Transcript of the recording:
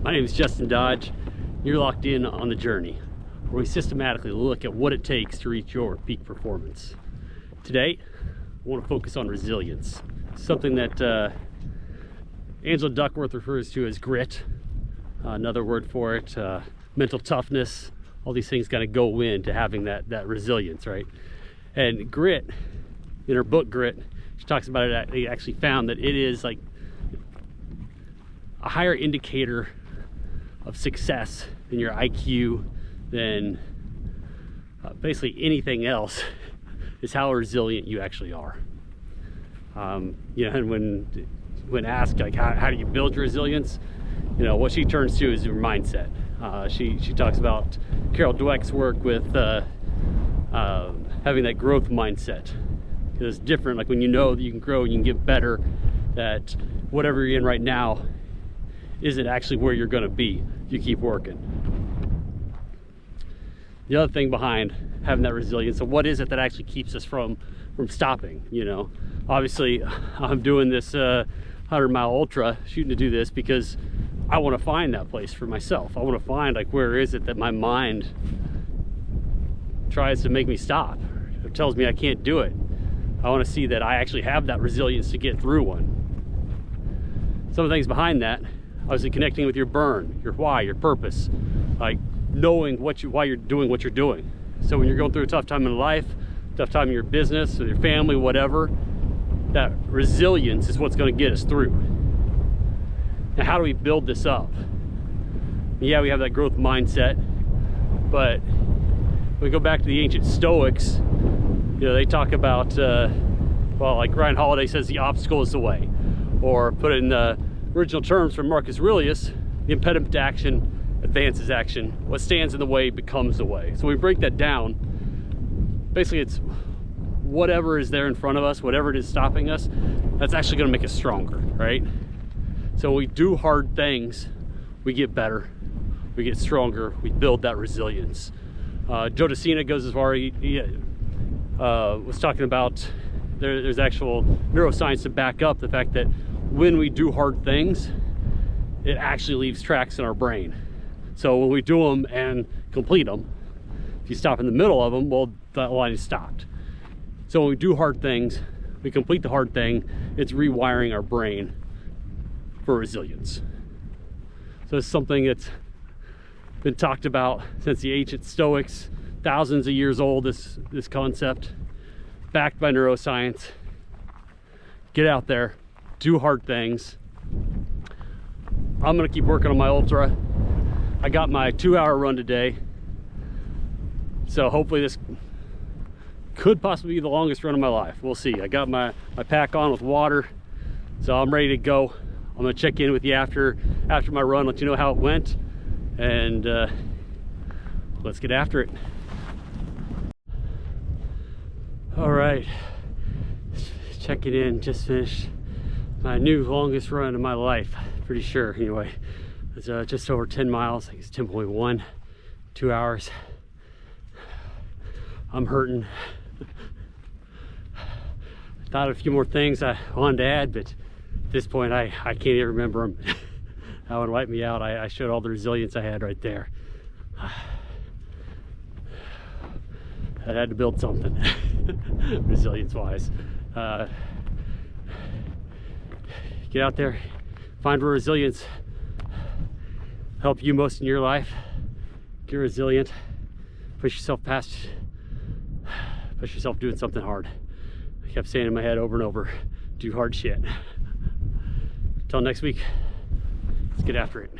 My name is Justin Dodge. You're locked in on The Journey, where we systematically look at what it takes to reach your peak performance. Today, I want to focus on resilience, something that Angela Duckworth refers to as grit. Another word for it, mental toughness. All these things got to go into having that resilience, right? And grit, in her book Grit, she talks about it. They actually found that it is like a higher indicator of success in your IQ than basically anything else is how resilient you actually are. You know, and when asked like how do you build your resilience, you know, what she turns to is your mindset. She talks about Carol Dweck's work with having that growth mindset. It's different, like when you know that you can grow and you can get better, that whatever you're in right now isn't actually where you're going to be. You keep working. The other thing behind having that resilience, so what is it that actually keeps us from stopping? You know, obviously I'm doing this 100-mile ultra, shooting to do this because I want to find that place for myself. I want to find like where is it that my mind tries to make me stop, or tells me I can't do it. I want to see that I actually have that resilience to get through one. Some of the things behind that, obviously connecting with your burn, your why, your purpose, like knowing why you're doing what you're doing. So when you're going through a tough time in life, tough time in your business, or your family, whatever, that resilience is what's going to get us through. Now, how do we build this up? Yeah, we have that growth mindset, but when we go back to the ancient Stoics, you know, they talk about, well, like Ryan Holiday says, the obstacle is the way. Or put it in the original terms from Marcus Aurelius, the impediment to action advances action. What stands in the way becomes the way. So we break that down. Basically, it's whatever is there in front of us, whatever it is stopping us, that's actually going to make us stronger, right? So when we do hard things, we get better, we get stronger, we build that resilience. Joe DeCina goes as far, he was talking about there's actual neuroscience to back up the fact that when we do hard things, it actually leaves tracks in our brain. So when we do them and complete them, if you stop in the middle of them, well, that line is stopped. So when we do hard things, we complete the hard thing, it's rewiring our brain for resilience. So it's something that's been talked about since the ancient Stoics, thousands of years old, this concept, backed by neuroscience. Get out there, do hard things. I'm gonna keep working on my ultra. I got my 2-hour run today, so hopefully this could possibly be the longest run of my life. We'll see. I got my pack on with water, so I'm ready to go. I'm gonna check in with you after my run, let you know how it went, and let's get after it. All right, checking in, just finished my new longest run of my life, pretty sure anyway. It's just over 10 miles, I think it's 10.1, 2 hours. I'm hurting. I thought of a few more things I wanted to add, but at this point I can't even remember them. That would wipe me out. I showed all the resilience I had right there. I had to build something resilience wise. Get out there, find where resilience help you most in your life. Get resilient, push yourself doing something hard. I kept saying in my head over and over, do hard shit. Until next week, let's get after it.